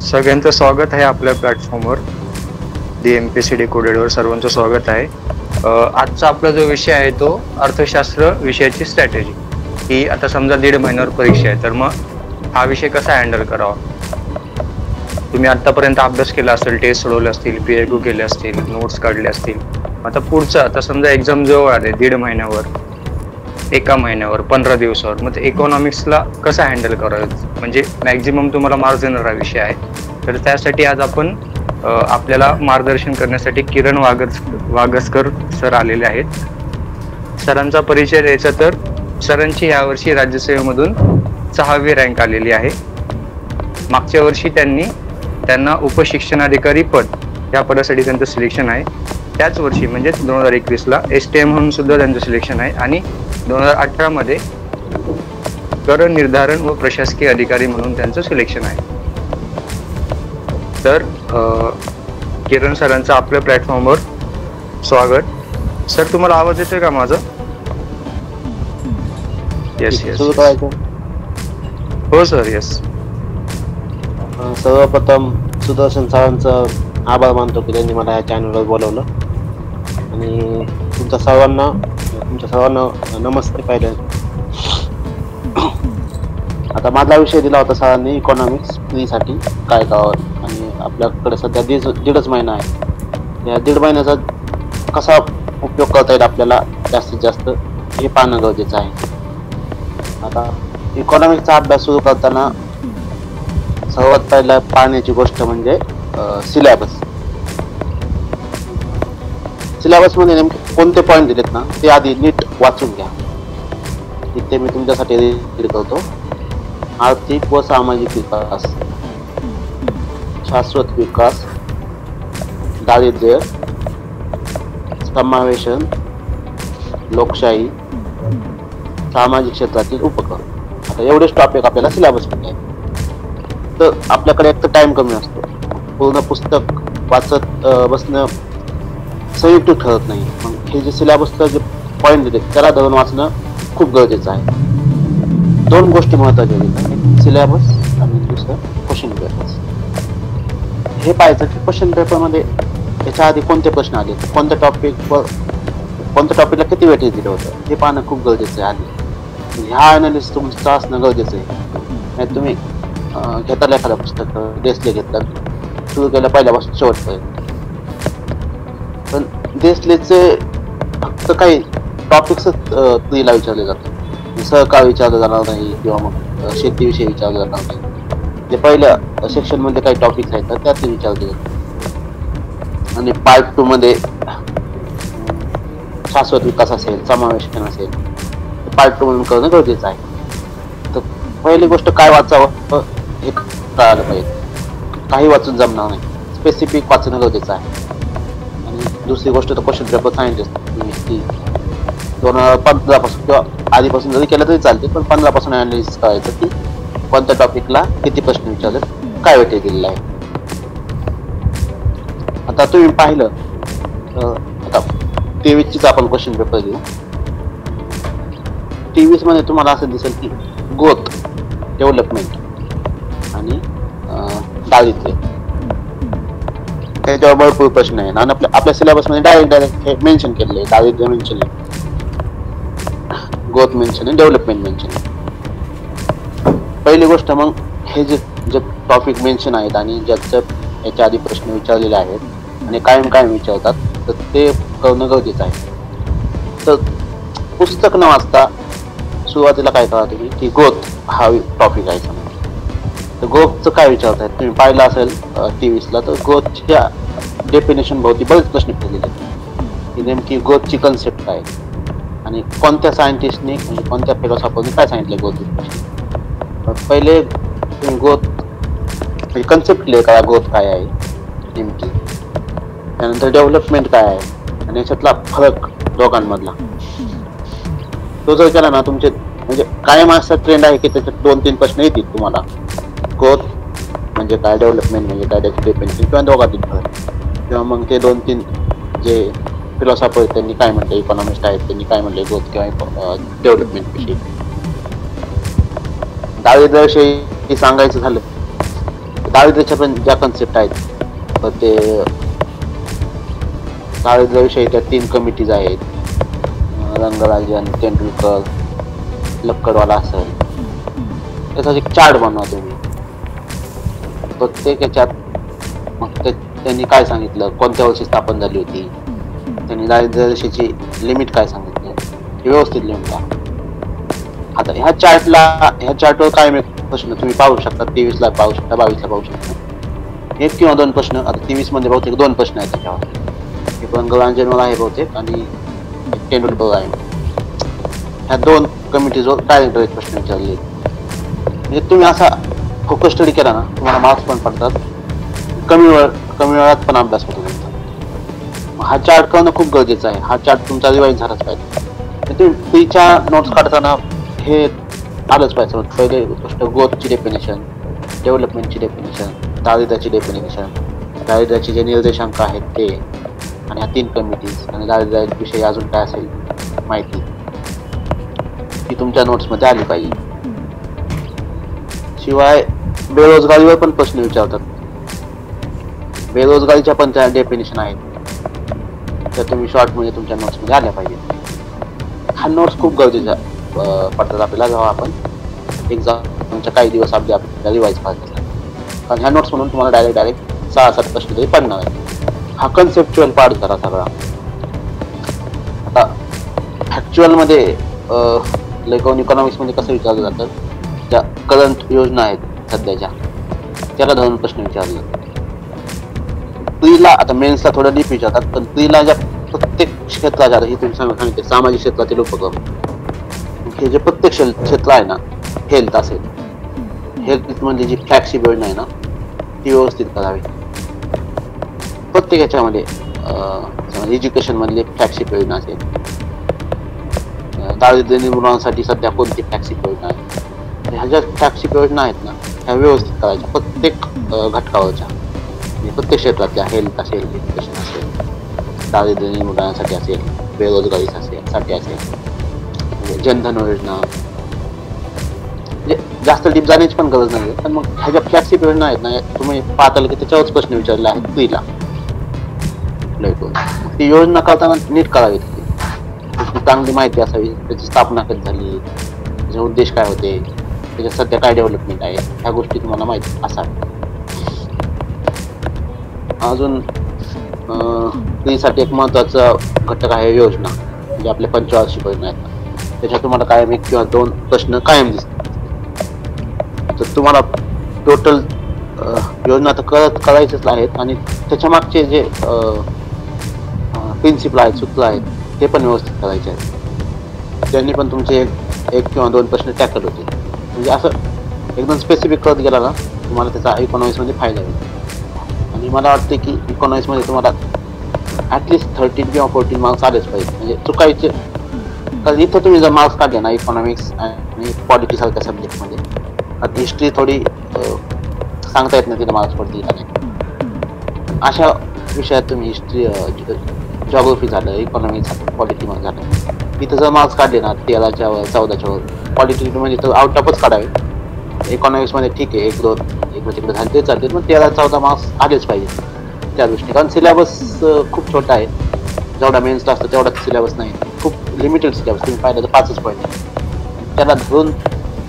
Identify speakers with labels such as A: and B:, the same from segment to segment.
A: सगळ्यांचं स्वागत आहे आपल्या प्लॅटफॉर्मवर. दी एमपीसीडी कोडेडवर सर्वांचं स्वागत आहे. आजचा आपला जो विषय आहे तो अर्थशास्त्र विषयाची स्ट्रॅटेजी. ही आता समजा 1.5 महिन्यावर परीक्षा आहे, तर मग हा विषय कसा हँडल करावा. तुम्ही आतापर्यंत अभ्यास केला असेल, टेस्ट सोडवले असतील, पीआयक्यू केले असतील, नोट्स काढले असतील. आता पुढचं, आता समजा एक्झाम जवळ आले 1.5 महिन्यावर, 1 महिन्यावर, 15 दिवसावर, मग इकॉनॉमिक्सला कसं हँडल करायचं, म्हणजे मॅक्झिमम तुम्हाला मार्क्स देणारा विषय आहे. तर त्यासाठी आज आपण आपल्याला मार्गदर्शन करण्यासाठी किरण वागसकर सर आलेले आहेत. सरांचा परिचय द्यायचा तर सरांची यावर्षी राज्यसेवेमधून 6वी रँक आलेली आहे. मागच्या वर्षी त्यांना उपशिक्षणाधिकारी पद या पदासाठी त्यांचं सिलेक्शन आहे. त्याच वर्षी म्हणजे 2021ला STM म्हणून सुद्धा त्यांचं सिलेक्शन आहे आणि 2018 मध्ये कर निर्धारण व प्रशासकीय अधिकारी म्हणून त्यांचं सिलेक्शन आहे. तर किरण सरांचं आपल्या प्लॅटफॉर्मवर स्वागत. सर, तुम्हाला आवाज येतोय का माझा? येस. हो सर, येस.
B: सर्वप्रथम सुदर्शन सरांचं आभार मानतो की त्यांनी मला या चॅनलवर बोलवलं आणि तुमच्या सर्वांना नमस्ते. पाहिलं, आता माझा विषय दिला होता सरांनी इकॉनॉमिक्स फ्रीसाठी काय करावं, आणि आपल्याकडे सध्या 1.5 महिना आहे. या 1.5 महिन्याचा कसा उपयोग करता येईल आपल्याला जास्तीत जास्त हे पाहणं गरजेचं आहे. आता इकॉनॉमिक्सचा अभ्यास सुरू करताना सर्वात पहिला पाहण्याची गोष्ट म्हणजे सिलेबस. सिलेबसमध्ये नेमके कोणते पॉईंट दिलेत ना, ते आधी नीट वाचून घ्या. इथे मी तुमच्यासाठी रीड करतो. आर्थिक व सामाजिक विकास, शाश्वत विकास, दारिद्र्य, समावेशन, लोकशाही, सामाजिक क्षेत्रातील उपक्रम. आता एवढेच टॉपिक आपल्याला सिलेबसमध्ये आहे. तर आपल्याकडे एक तर टाइम कमी असतो, पूर्ण पुस्तक वाचत बसणं संयुक्त ठरत नाही. मग हे जे सिलेबसचं जे पॉईंट दिले त्याला धरून वाचणं खूप गरजेचं आहे. 2 गोष्टी महत्त्वाच्या आहेत, एक सिलेबस आणि दुसरं क्वेश्चन पेपर्स. हे पाहायचं की क्वेश्चन पेपरमध्ये याच्या आधी कोणते प्रश्न आले, कोणत्या टॉपिकला किती वेटेज दिलं होतं, हे पाहणं खूप गरजेचं आहे. आधी ह्या अनालिसिस तुमचं असणं गरजेचं आहे. नाही तुम्ही घेताल एखादं पुस्तक, डेस्ले घेतलं, सुरू केलं पहिल्यापासून शेवटपर्यंत, पण डेस्लेचे फक्त काही टॉपिक्सच फ्रीला विचारले जातात. सहकार विचारलं जाणार नाही किंवा मग शेतीविषयी विचारलं जाणार नाही. जे पहिल्या सेक्शनमध्ये काही टॉपिक्स आहेत तर त्यात विचारले जातात. आणि पार्ट 2 मध्ये शाश्वत विकास असेल, समावेशन असेल, पार्ट 2 म्हणून करणं गरजेचं आहे. तर पहिली गोष्ट काय वाचावं हे कळालं पाहिजे. काही वाचून जमणार नाही, स्पेसिफिक वाचणं गरजेचं आहे. आणि दुसरी गोष्ट तर क्वेश्चन पेपर सांगितले की 2015 पासून किंवा आधीपासून जरी केलं तरी चालते, पण 15 पासून अनालिसिस करायचं की कोणत्या टॉपिकला किती प्रश्न विचारले, काय वेटेज दिलेलं आहे. आता तुम्ही पाहिलं, आता 23चीच आपण क्वेश्चन पेपर घेऊ. 23 मध्ये तुम्हाला असं दिसेल की ग्रोथ, डेव्हलपमेंट आणि दारिद्र्य, त्याच्यावर भरपूर प्रश्न आहे. आणि आपल्या सिलेबसमध्ये डायरेक्ट हे मेन्शन केलेलं आहे. दारिद्र्य मेन्शन आहे, ग्रोथ मेन्शन आहे, डेव्हलपमेंट मेन्शन आहे. पहिली गोष्ट, मग हे जे टॉपिक मेन्शन आहेत आणि याच्या आधी प्रश्न विचारलेले आहेत आणि कायम विचारतात, तर ते करणं गरजेचं आहे. तर पुस्तक न वाचता सुरुवातीला काय करा तुम्ही की ग्रोथ हा टॉपिक आहे. तर ग्रोथचं काय विचारतायत तुम्ही पाहिलं असेल 23ला, तर ग्रोथच्या डेफिनेशन भोवती बरेच प्रश्न केलेले आहेत की नेमकी ग्रोथची कन्सेप्ट काय आणि कोणत्या सायंटिस्टने म्हणजे कोणत्या फिलॉसॉफरने काय सांगितलं ग्रोथ. पहिले तुम्ही ग्रोथ म्हणजे कन्सेप्ट क्लिअर करा, ग्रोथ काय आहे नेमकी. त्यानंतर डेव्हलपमेंट काय आहे आणि याच्यातला फरक दोघांमधला तो जर केला ना, तुमचे म्हणजे कायम असा ट्रेंड आहे की त्याच्यात 2-3 प्रश्न येतील तुम्हाला. ग्रोथ म्हणजे काय, डेव्हलपमेंट म्हणजे काय, त्याची डेफिनेशन किंवा दोघांतील फरक, किंवा मग ते 2-3 जे फिलॉसॉफर आहेत त्यांनी काय म्हटलं, इकॉनॉमिस्ट आहेत त्यांनी काय म्हटले ग्रोथ किंवा डेव्हलपमेंट विषयी. दारिद्र्याविषयी सांगायचं झालं दारिद्र्याच्या पण ज्या कन्सेप्ट आहेत, तर ते दारिद्र्याविषयी त्या 3 कमिटीज आहेत. रंगराजन, तेंडुलकर, लक्कडवाला असेल, त्याचा एक चार्ट बनवा तुम्ही. प्रत्येक याच्यात मग त्यांनी काय सांगितलं, कोणत्या वर्षी स्थापन झाली होती, त्यांनी दारिद्र्य रेषेची लिमिट काय सांगितलं, हे व्यवस्थित लिहून टाका. आता ह्या चार्टवर काय प्रश्न तुम्ही पाहू शकता, 23 ला पाहू शकता, 22 ला पाहू शकता. 1 किंवा 2 प्रश्न. आता 23 मध्ये बहुतेक 2 प्रश्न आहेत त्याच्यावर. हे रंगराजनवर आहे बहुतेक आणि तेंडुलकर आहे. ह्या 2 कमिटीजवर डायरेक्ट प्रश्न विचारले. म्हणजे तुम्ही असा फोकस स्टडी केला ना, तुम्हाला मार्क्स पण पडतात, कमी वेळात पण अभ्यास होतो तुमचा. हा चार्ट करणं खूप गरजेचं आहे. हा चार्ट तुमचा रिवाईज झालाच पाहिजे. तुम्ही प्रीच्या नोट्स काढताना हे आलंच पाहिजे. पहिले गोष्ट ग्रोथची डेफिनेशन, डेव्हलपमेंटची डेफिनेशन, दारिद्र्याची डेफिनेशन, दारिद्र्याचे जे निर्देशांक आहेत ते, आणि ह्या 3 कमिटीज, आणि दारिद्र्याविषयी अजून काय असेल माहिती ती तुमच्या नोट्समध्ये आली पाहिजे. शिवाय बेरोजगारीवर पण प्रश्न विचारतात. बेरोजगारीच्या पण त्या डेफिनेशन आहेत, त्या तुम्ही शॉर्ट मध्ये तुमच्या नोट्समध्ये आल्या पाहिजे. हा नोट्स खूप गरजेचा पडतात आपल्याला जेव्हा आपण एक्झामच्या काही दिवस आपल्याला रिवाईज करायचं असतात. कारण ह्या नोट्स म्हणून तुम्हाला डायरेक्ट 6-7 प्रश्न तरी पडणार आहे. हा कन्सेप्च्युअल पार्ट करा सगळा. आता फॅक्च्युअल मध्ये इकॉनॉमिक्स मध्ये कसं विचारलं जातं, ज्या करंट योजना आहेत सध्याच्या, त्याला धरून प्रश्न विचारले. प्रीला, आता मेन्सला थोडं डीप विचारतात, पण प्रीला ज्या प्रत्येक क्षेत्राच्या, हे तुम्ही सांगितले सामाजिक क्षेत्रातील उपक्रम, हे जे प्रत्येक क्षेत्र आहे ना, हेल्थ असेल, हेल्थ म्हणजे जी फ्लॅगशिप योजना आहे ना, ती व्यवस्थित करावी. प्रत्येक याच्यामध्ये एज्युकेशन मधली फ्लॅगशिप योजना असेल, दारिद्र्य निर्मूलनासाठी सध्या कोणती फ्लॅगशिप योजना आहे, ह्या ज्या फ्लॅगशिप योजना आहेत ना, ह्या व्यवस्थित करायच्या प्रत्येक घटकावरच्या, प्रत्येक क्षेत्रातल्या, हेल्थ असेल, एज्युकेशन असेल, दारिद्र्य निर्मूलनासाठी असेल, बेरोजगारी साठी असेल, जनधन योजना. म्हणजे जास्त डीप जाण्याची पण गरज नाही, पण मग ह्या ज्या फ्लॅगशिप योजना आहेत ना, तुम्ही पाहताल की त्याच्यावरच प्रश्न विचारले आहेत प्रीला. ती योजना करताना नीट करावी, त्याची चांगली माहिती असावी, त्याची स्थापना कधी झाली, त्याचे उद्देश काय होते, त्याच्यात सध्या काय डेव्हलपमेंट आहे, ह्या गोष्टी तुम्हाला माहिती असाव्या. अजून स्त्रीसाठी एक महत्वाचा घटक आहे योजना, म्हणजे आपले पंचवार्षिक योजना आहेत. त्याच्यात तुम्हाला कायम 1 किंवा 2 प्रश्न कायम दिसतात. तर तुम्हाला टोटल योजना तर करायचेच आहेत, आणि त्याच्या मागचे जे प्रिन्सिपल आहेत, सूत्र आहेत, ते पण व्यवस्थित करायचे आहेत. त्यांनी पण तुमचे 1 किंवा 2 प्रश्न टॅकल होते. म्हणजे असं एकदम स्पेसिफिक करत गेला ना, तुम्हाला त्याचा इकॉनॉमिक्स मध्ये फायदा होईल. आणि मला वाटते की इकॉनॉमिक्स मध्ये तुम्हाला ॲटलिस्ट 13 किंवा 14 मार्क्स आलेच पाहिजे, म्हणजे चुकायचे. कारण इथं तुम्ही जर मार्क्स काढले ना इकॉनॉमिक्स आणि पॉलिटी सारख्या सब्जेक्टमध्ये, आता हिस्ट्री थोडी सांगता येत नाही तिला मार्क्स पडतील का नाही. अशा विषयात तुम्ही हिस्ट्री, जॉग्राफी झालं, इकॉनॉमिक्स झालं, पॉलिटीमध्ये झालं, इथं जर मार्क्स काढले ना 13च्या वर 14च्या वर, पॉलिटी म्हणजे तर आउट ऑफच काढावे. इकॉनॉमिक्समध्ये ठीक आहे 1-2 इकडे तिकडे झाले ते चालते, पण 13-14 मार्क्स आलेच पाहिजे त्या दृष्टीने. कारण सिलेबस खूप छोटा आहे, जेवढा मेन्सला असतं तेवढाच सिलेबस नाही, खूप लिमिटेड सिलेबस. तुम्ही पाहिलं तर 5च पॉईंट, त्याला धरून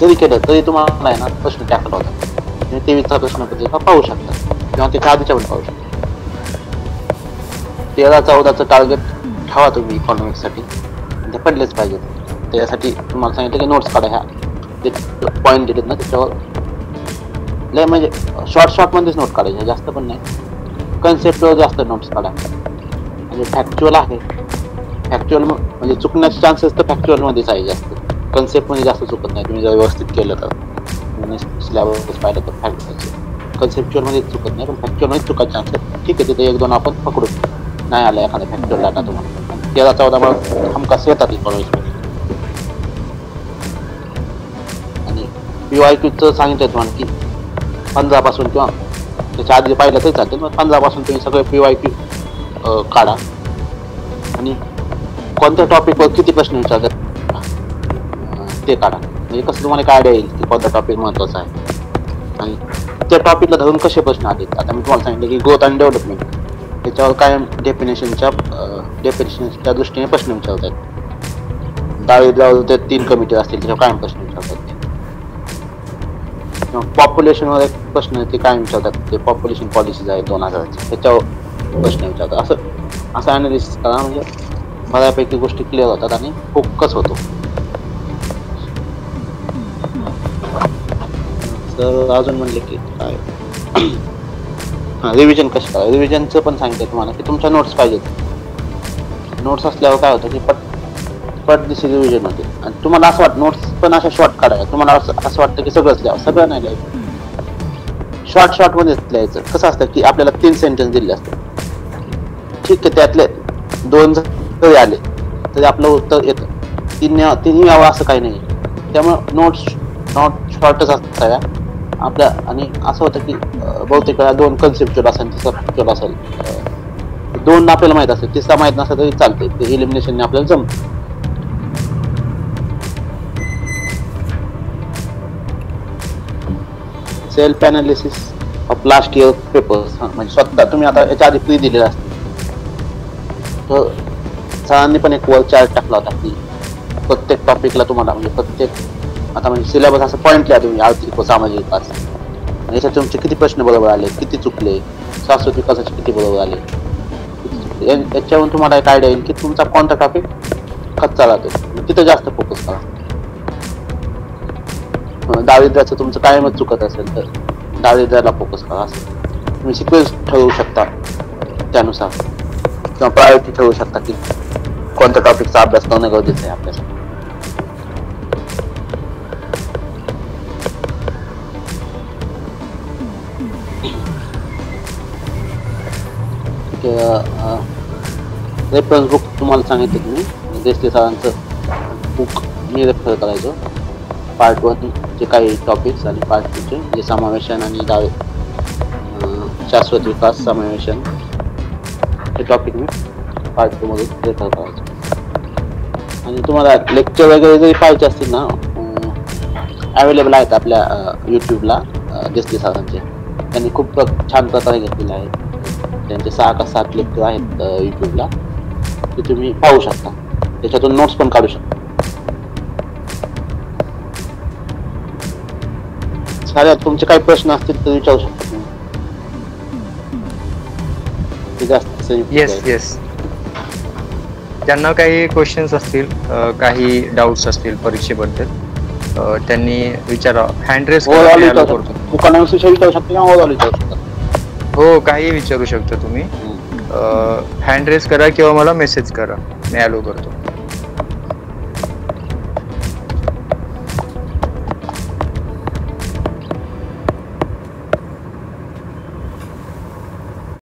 B: जरी केलं तरी तुम्हाला आहे ना प्रश्न टॅकल होतात. तुम्ही 23चा प्रश्नपत्रिका पाहू शकता किंवा त्याच्या आधीच्या पण पाहू शकता. 13-14चं टार्गेट ठेवा तुम्ही इकॉनॉमिक्ससाठी, ते पडलेच पाहिजेत. त्यासाठी तुम्हाला सांगितलं की नोट्स काढा, ह्या ते पॉईंट दिलेत ना त्याच्यावर लय, म्हणजे शॉर्ट मध्येच नोट काढायचे, जास्त पण नाही. कन्सेप्टवर जास्त नोट्स काढा. म्हणजे फॅक्च्युअल आहे, फॅक्च्युअल म्हणजे चुकण्याचे चान्सेस तर फॅक्च्युअल मध्येच आहे जास्त, कन्सेप्ट मध्ये जास्त चुकत नाही. तुम्ही जर व्यवस्थित केलं तर सिलेबस पाहिलं तर कन्सेप्च्युअल मध्ये चुकत नाही, पण फॅक्च्युअल मध्ये चुकायचे चान्सेस ठीक आहे. तिथे 1-2 आपण पकडू, नाही आला एखादा फॅक्च्युअल डाटा तुम्हाला. 13-14 मार्क्स हमखास येतात इकॉनॉमिक्समध्ये. आणि PYQचं सांगितलं तुम्हाला की 15 पासून किंवा त्याच्या आधी पाहिलं तरी चालते, मग 15 पासून तुम्ही सगळे PYQ काढा, आणि कोणत्या टॉपिकवर किती प्रश्न विचारतात ते काढा. म्हणजे कसं तुम्हाला काय आयडिया येईल की कोणता टॉपिक महत्वाचा आहे. आणि त्या टॉपिकला धरून कसे प्रश्न आले. आता मी तुम्हाला सांगितलं की ग्रोथ आणि डेव्हलपमेंट त्याच्यावर कायम डेफिनेशनच्या दृष्टीने प्रश्न विचारतात. दारिद्र्यावर ते 3 कमिटी असतील त्याच्यावर कायम प्रश्न विचारतात. पॉप्युलेशनवर एक प्रश्न ते कायम विचारतात, ते पॉप्युलेशन पॉलिसीज आहे 2000 त्याच्यावर प्रश्न विचारतात. असं अनालिसिस करा म्हणजे बऱ्यापैकी गोष्टी क्लिअर होतात आणि फोकस होतो. तर अजून म्हणले की काय रिव्हिजन कसं करा. रिव्हिजनचं पण सांगितलं तुम्हाला की तुमच्या नोट्स पाहिजेत. नोट्स असल्यावर काय होतं की पट दिवशी रिव्हिजन होते आणि तुम्हाला असं वाटतं नोट्स पण अशा शॉर्ट काढायला. तुम्हाला असं वाटतं की सगळंच लिहावं, सगळं नाही लिहायचं, शॉर्ट मध्येच लिहायचं. कसं असतं की आपल्याला 3 सेंटेन्स दिले असतात, ठीक आहे, त्यातले 2 जरी आले तरी आपलं उत्तर येतं. 3 यावं असं काही नाही. त्यामुळे नोट शॉर्टच असतात आपल्या. आणि असं होतं की बहुतेक वेळा 2 कन्सेप्च्युअल असेल, तिसरा फॅक्च्युअल असेल, 2 आपल्याला माहित असेल, तिसरा माहित नसेल तरी चालते, ते एलिमिनेशनने आपल्याला जमतं. Self analysis of last year papers. म्हणजे स्वतः तुम्ही आता याच्या आधी प्री दिलेला असते तर सरांनी पण एक वर चार्ट टाकला होता की प्रत्येक टॉपिकला तुम्हाला म्हणजे प्रत्येक आता म्हणजे सिलेबस असं पॉईंट लिहा तुम्ही आर्थिक व सामाजिक विकास. याच्यात तुमचे किती प्रश्न बरोबर आले, किती चुकले, शाश्वत विकासाचे किती बरोबर आले, याच्यावरून तुम्हाला एक आयडिया येईल की तुमचा कोणता टॉपिक कच्चा राहतो. तिथं जास्त फोकस करा. दारिद्र्याचं तुमचं कायमच चुकत असेल तर दारिद्र्याला फोकस करा. असं तुम्ही सिक्वेन्स ठरवू शकता त्यानुसार, किंवा प्रायोरिटी ठरवू शकता की कोणत्या टॉपिकचा अभ्यास करणं गरजेचं आहे आपल्यासाठी. रेफरन्स बुक तुम्हाला सांगितलं तुम्ही देसले सरांचं बुक मी रेफर करायचो. पार्ट 1 चे काही टॉपिक्स आणि पार्ट 2 चे जे समावेशन आणि शाश्वत विकास समावेशन हे टॉपिक मी पार्ट 2 मध्ये रेफर करायचो. आणि तुम्हाला लेक्चर वगैरे जरी पाहिजे असतील ना अवेलेबल आहेत आपल्या यूट्यूबला. देसले सरांचे त्यांनी खूप छान प्रकारे घेतलेले आहेत. त्यांचे 6 का 7 लेक्चर आहेत यूट्यूबला, ते तुम्ही पाहू शकता. त्याच्यातून नोट्स पण काढू शकता. चालेल, तुमचे काही प्रश्न असतील तर विचारू शकता तुम्ही.
A: येस ज्यांना काही क्वेश्चन्स असतील, काही डाऊट्स असतील परीक्षेबद्दल, त्यांनी विचारा. हँड रेस करतो.
B: दुकानाविषयी विचारू शकता किंवा ओव्हरऑल विचारू शकता.
A: हो, काही विचारू शकता तुम्ही. हँड रेस करा किंवा मला मेसेज करा, मी ॲलो करतो.